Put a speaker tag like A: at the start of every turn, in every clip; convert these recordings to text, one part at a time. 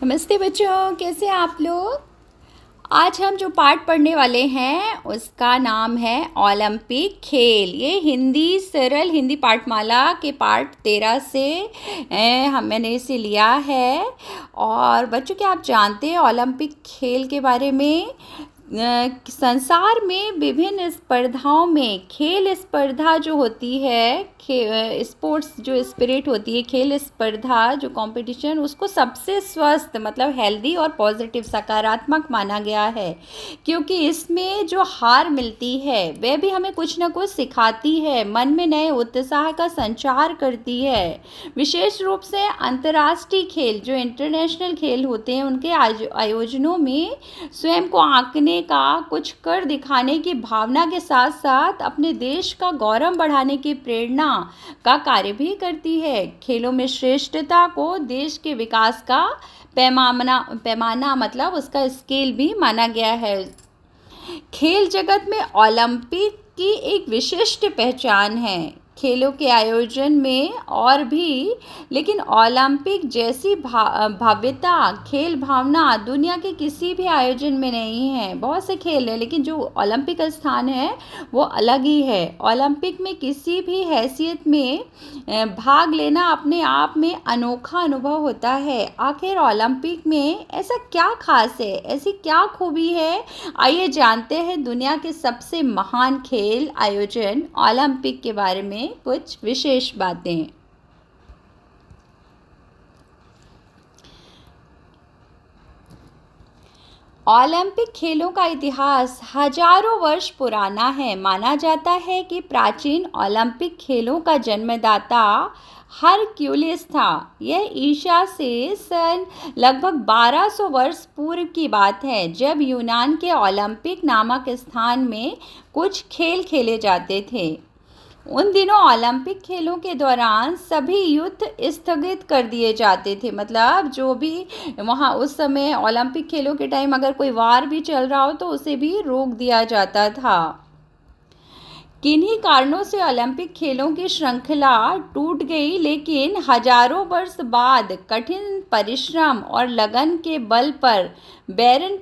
A: नमस्ते बच्चों, कैसे हैं आप लोग। आज हम जो पाठ पढ़ने वाले हैं उसका नाम है ओलंपिक खेल। ये हिंदी सरल हिंदी पाठमाला के पाठ 13 से मैंने इसे लिया है। और बच्चों, क्या आप जानते हैं ओलंपिक खेल के बारे में? संसार में विभिन्न स्पर्धाओं में खेल स्पर्धा जो होती है, स्पोर्ट्स जो स्पिरिट होती है, खेल स्पर्धा जो कंपटीशन, उसको सबसे स्वस्थ मतलब हेल्दी और पॉजिटिव सकारात्मक माना गया है, क्योंकि इसमें जो हार मिलती है वह भी हमें कुछ ना कुछ सिखाती है, मन में नए उत्साह का संचार करती है। विशेष रूप से अंतर्राष्ट्रीय खेल जो इंटरनेशनल खेल होते हैं उनके आयोजनों में स्वयं को आंकने का, कुछ कर दिखाने की भावना के साथ साथ अपने देश का गौरव बढ़ाने की प्रेरणा का कार्य भी करती है। खेलों में श्रेष्ठता को देश के विकास का पैमाना मतलब उसका स्केल भी माना गया है। खेल जगत में ओलंपिक की एक विशिष्ट पहचान है। खेलों के आयोजन में और भी, लेकिन ओलंपिक जैसी भव्यता, खेल भावना दुनिया के किसी भी आयोजन में नहीं है। बहुत से खेल हैं, लेकिन जो ओलंपिक स्थान है वो अलग ही है। ओलंपिक में किसी भी हैसियत में भाग लेना अपने आप में अनोखा अनुभव होता है। आखिर ओलंपिक में ऐसा क्या खास है, ऐसी क्या खूबी है? आइए जानते हैं दुनिया के सबसे महान खेल आयोजन ओलंपिक के बारे में कुछ विशेष बातें। ओलंपिक खेलों का इतिहास हजारों वर्ष पुराना है। माना जाता है कि प्राचीन ओलंपिक खेलों का जन्मदाता हरक्यूलिस था। यह ईसा से सन लगभग 1200 वर्ष पूर्व की बात है, जब यूनान के ओलंपिक नामक स्थान में कुछ खेल खेले जाते थे। उन दिनों ओलंपिक खेलों के दौरान सभी युद्ध स्थगित कर दिए जाते थे। मतलब जो भी वहाँ उस समय ओलंपिक खेलों के टाइम अगर कोई वार भी चल रहा हो तो उसे भी रोक दिया जाता था। किन्हीं कारणों से ओलंपिक खेलों की श्रृंखला टूट गई, लेकिन हजारों वर्ष बाद कठिन परिश्रम और लगन के बल पर बैरन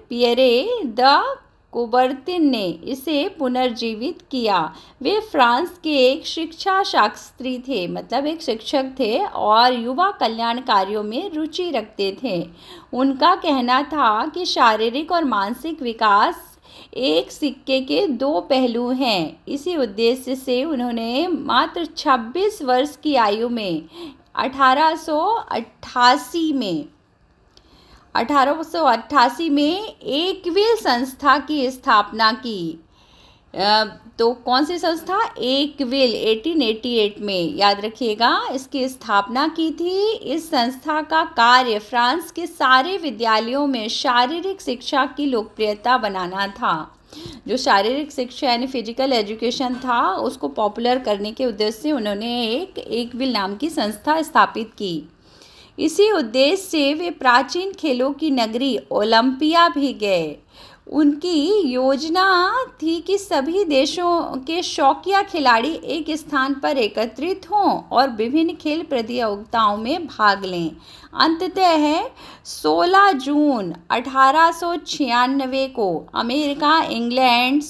A: पियरे द कुबर्तिन ने इसे पुनर्जीवित किया। वे फ्रांस के एक शिक्षा शास्त्री थे, मतलब एक शिक्षक थे, और युवा कल्याण कार्यों में रुचि रखते थे। उनका कहना था कि शारीरिक और मानसिक विकास एक सिक्के के दो पहलू हैं। इसी उद्देश्य से उन्होंने मात्र 26 वर्ष की आयु में 1888 में एकविल संस्था की स्थापना की। तो कौन सी संस्था? एकविल 1888 में, याद रखिएगा, इसकी स्थापना की थी। इस संस्था का कार्य फ्रांस के सारे विद्यालयों में शारीरिक शिक्षा की लोकप्रियता बनाना था। जो शारीरिक शिक्षा यानी फिजिकल एजुकेशन था उसको पॉपुलर करने के उद्देश्य से उन्होंने एकविल नाम की संस्था स्थापित की। इसी उद्देश्य से वे प्राचीन खेलों की नगरी ओलंपिया भी गए। उनकी योजना थी कि सभी देशों के शौकिया खिलाड़ी एक स्थान पर एकत्रित हों और विभिन्न खेल प्रतियोगिताओं में भाग लें। अंततः 16 जून 1896 को अमेरिका, इंग्लैंड,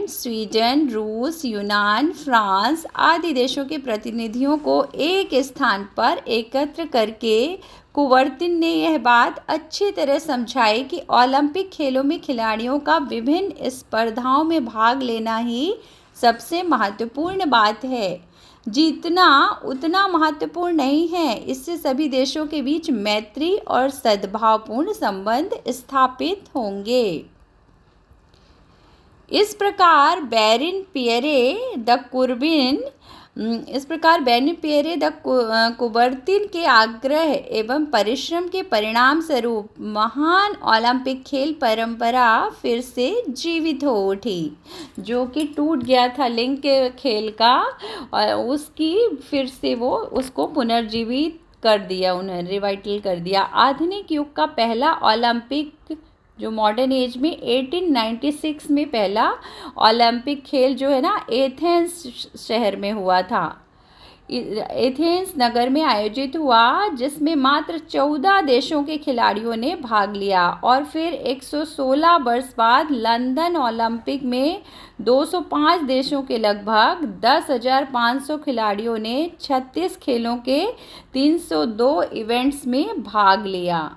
A: स्वीडन, रूस, यूनान, फ्रांस आदि देशों के प्रतिनिधियों को एक स्थान पर एकत्र करके कुबर्तिन ने यह बात अच्छी तरह समझाई कि ओलंपिक खेलों में खिलाड़ियों का विभिन्न स्पर्धाओं में भाग लेना ही सबसे महत्वपूर्ण बात है। जीतना उतना महत्वपूर्ण नहीं है। इससे सभी देशों के बीच मैत्री और सद्भावपूर्ण संबंध स्थापित होंगे। इस प्रकार बैरन पियरे द कुबर्तिन के आग्रह एवं परिश्रम के परिणाम स्वरूप महान ओलंपिक खेल परंपरा फिर से जीवित हो उठी। जो कि टूट गया था लिंग के खेल का, और उसकी फिर से वो उसको पुनर्जीवित कर दिया, उन्हें रिवाइटल कर दिया। आधुनिक युग का पहला ओलंपिक जो मॉडर्न एज में 1896 में पहला ओलंपिक खेल जो है ना एथेंस शहर में हुआ था। एथेंस नगर में आयोजित हुआ, जिसमें मात्र 14 देशों के खिलाड़ियों ने भाग लिया। और फिर 116 वर्ष बाद लंदन ओलंपिक में 205 देशों के लगभग 10,500 खिलाड़ियों ने 36 खेलों के 302 इवेंट्स में भाग लिया।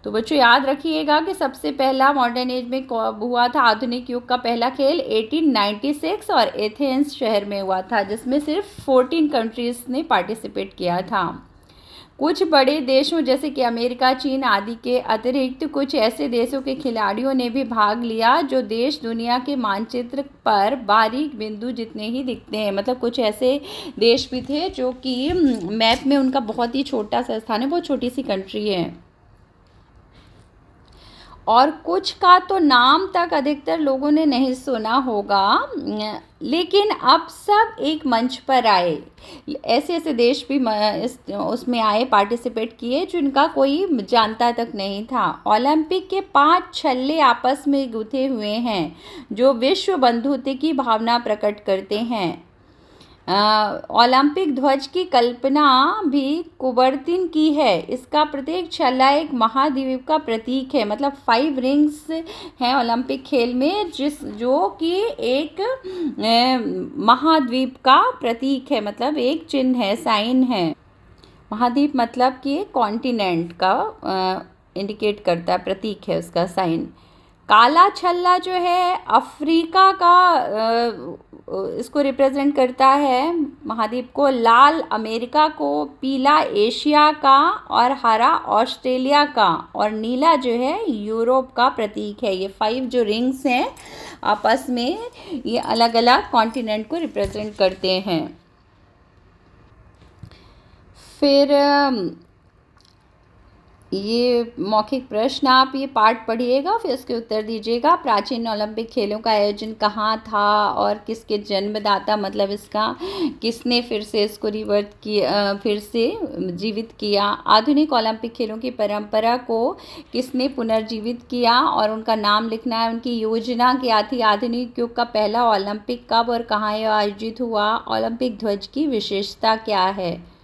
A: तो बच्चों याद रखिएगा कि सबसे पहला मॉडर्न एज में कब हुआ था, आधुनिक युग का पहला खेल 1896 और एथेंस शहर में हुआ था, जिसमें सिर्फ 14 कंट्रीज ने पार्टिसिपेट किया था। कुछ बड़े देशों जैसे कि अमेरिका, चीन आदि के अतिरिक्त कुछ ऐसे देशों के खिलाड़ियों ने भी भाग लिया जो देश दुनिया के मानचित्र पर बारीक बिंदु जितने ही दिखते हैं। मतलब कुछ ऐसे देश भी थे जो कि मैप में उनका बहुत ही छोटा सा स्थान है, बहुत छोटी सी कंट्री है। और कुछ का तो नाम तक अधिकतर लोगों ने नहीं सुना होगा, लेकिन अब सब एक मंच पर आए। ऐसे ऐसे देश भी उसमें आए, पार्टिसिपेट किए, जिनका कोई जानता तक नहीं था। ओलंपिक के 5 छल्ले आपस में गुथे हुए हैं जो विश्व बंधुत्व की भावना प्रकट करते हैं। ओलंपिक ध्वज की कल्पना भी कुबर्तिन की है। इसका प्रत्येक छल्ला एक महाद्वीप का प्रतीक है। मतलब 5 रिंग्स हैं ओलंपिक खेल में, जो कि एक महाद्वीप का प्रतीक है, मतलब एक चिन्ह है, साइन है। महाद्वीप मतलब कि कॉन्टिनेंट का इंडिकेट करता है, प्रतीक है उसका, साइन। काला छल्ला जो है अफ्रीका का इसको रिप्रेजेंट करता है, महाद्वीप को। लाल अमेरिका को, पीला एशिया का, और हरा ऑस्ट्रेलिया का, और नीला जो है यूरोप का प्रतीक है। ये 5 जो रिंग्स हैं आपस में, ये अलग अलग कॉन्टिनेंट को रिप्रेजेंट करते हैं। फिर ये मौखिक प्रश्न, आप ये पाठ पढ़िएगा, फिर उसके उत्तर दीजिएगा। प्राचीन ओलंपिक खेलों का आयोजन कहाँ था और किसके जन्मदाता, मतलब इसका किसने फिर से इसको रिवर्ट किया, फिर से जीवित किया। आधुनिक ओलंपिक खेलों की परंपरा को किसने पुनर्जीवित किया और उनका नाम लिखना है। उनकी योजना क्या थी। आधुनिक युग का पहला ओलंपिक कब और कहाँ आयोजित हुआ। ओलंपिक ध्वज की विशेषता क्या है।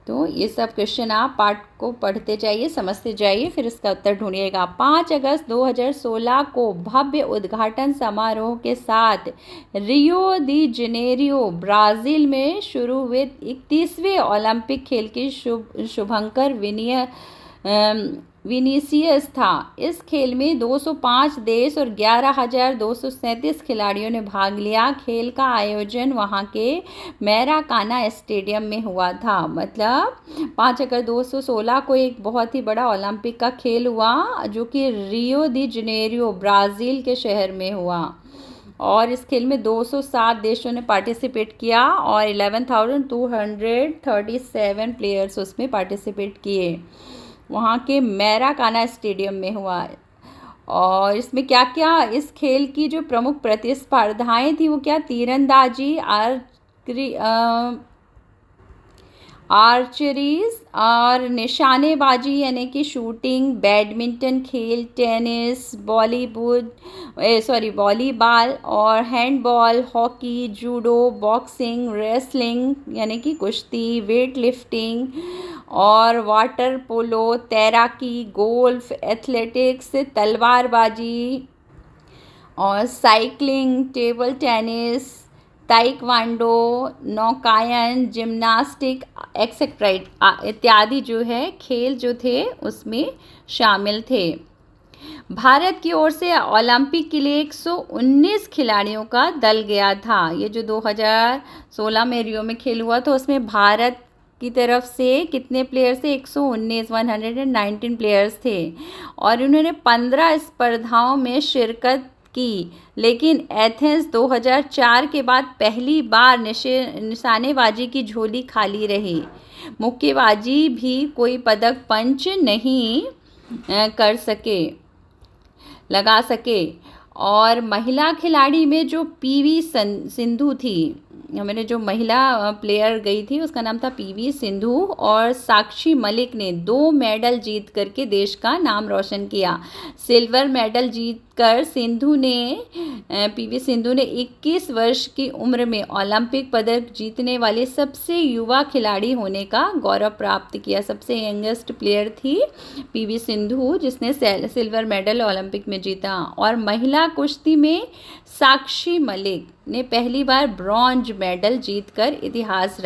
A: तो ये सब क्वेश्चन आप पाठ को पढ़ते जाइए, समझते जाइए, फिर इसका उत्तर ढूंढिएगा। 5 अगस्त 2016 को भव्य उद्घाटन समारोह के साथ रियो दी जेनेरियो, ब्राज़ील में शुरू हुए 31वें ओलंपिक खेल की शुभंकर विनीसियस था। इस खेल में 205 देश और 11,237 खिलाड़ियों ने भाग लिया। खेल का आयोजन वहां के मैराकाना स्टेडियम में हुआ था। मतलब 5 अगस्त 2016 को एक बहुत ही बड़ा ओलंपिक का खेल हुआ, जो कि रियो दी जेनेरियो, ब्राज़ील के शहर में हुआ। और इस खेल में 207 देशों ने पार्टिसिपेट किया और 11,237 प्लेयर्स उसमें पार्टिसिपेट किए। वहाँ के मैराकाना स्टेडियम में हुआ। और इसमें क्या क्या, इस खेल की जो प्रमुख प्रतिस्पर्धाएं थी वो क्या, तीरंदाजी, आर्चरीज और निशानेबाजी यानी कि शूटिंग, बैडमिंटन खेल, टेनिस, वॉलीबॉल और handball, hockey, judo, boxing, wrestling यानी कि कुश्ती, वेट लिफ्टिंग और वाटर पोलो, तैराकी, गोल्फ, एथलेटिक्स, तलवारबाजी और साइकिलिंग, टेबल टेनिस, ताइक्वांडो, नौकायन, जिम्नास्टिक एक्सेट्रा इत्यादि जो है खेल जो थे उसमें शामिल थे। भारत की ओर से ओलंपिक के लिए 119 खिलाड़ियों का दल गया था। ये जो 2016 में रियो में खेल हुआ था उसमें भारत की तरफ से कितने प्लेयर्स थे, 119 प्लेयर्स थे। और उन्होंने 15 स्पर्धाओं में शिरकत की। लेकिन एथेंस 2004 के बाद पहली बार निशानेबाजी की झोली खाली रही। मुक्केबाजी भी कोई पदक पंच नहीं लगा सके। और महिला खिलाड़ी में जो पीवी सिंधु थी, मैंने जो महिला प्लेयर गई थी उसका नाम था पीवी सिंधु, और साक्षी मलिक ने 2 मेडल जीत करके देश का नाम रोशन किया। सिल्वर मेडल जीतकर पीवी सिंधु ने 21 वर्ष की उम्र में ओलंपिक पदक जीतने वाले सबसे युवा खिलाड़ी होने का गौरव प्राप्त किया। सबसे यंगेस्ट प्लेयर थी पीवी सिंधु जिसने सिल्वर मेडल ओलंपिक में जीता। और महिला कुश्ती में साक्षी मलिक ने पहली बार ब्रॉन्ज मेडल जीतकर इतिहास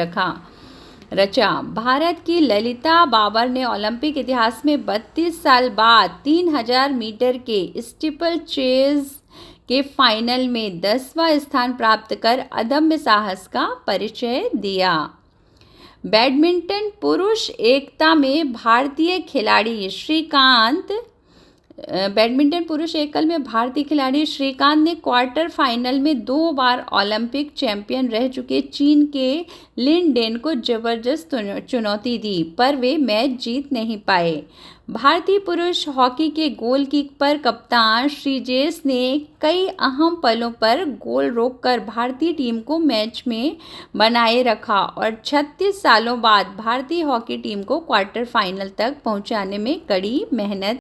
A: रचा। भारत की ललिता बाबर ने ओलंपिक इतिहास में 32 साल बाद 3000 मीटर के स्टीपल चेज के फाइनल में 10वां स्थान प्राप्त कर अदम्य साहस का परिचय दिया। बैडमिंटन पुरुष एकता में भारतीय खिलाड़ी श्रीकांत ने क्वार्टर फाइनल में 2 बार ओलंपिक चैंपियन रह चुके चीन के लिन डेन को जबरदस्त चुनौती दी, पर वे मैच जीत नहीं पाए। भारतीय पुरुष हॉकी के गोलकीपर कप्तान श्रीजेश ने कई अहम पलों पर गोल रोककर भारतीय टीम को मैच में बनाए रखा और 36 सालों बाद भारतीय हॉकी टीम को क्वार्टर फाइनल तक पहुंचाने में कड़ी मेहनत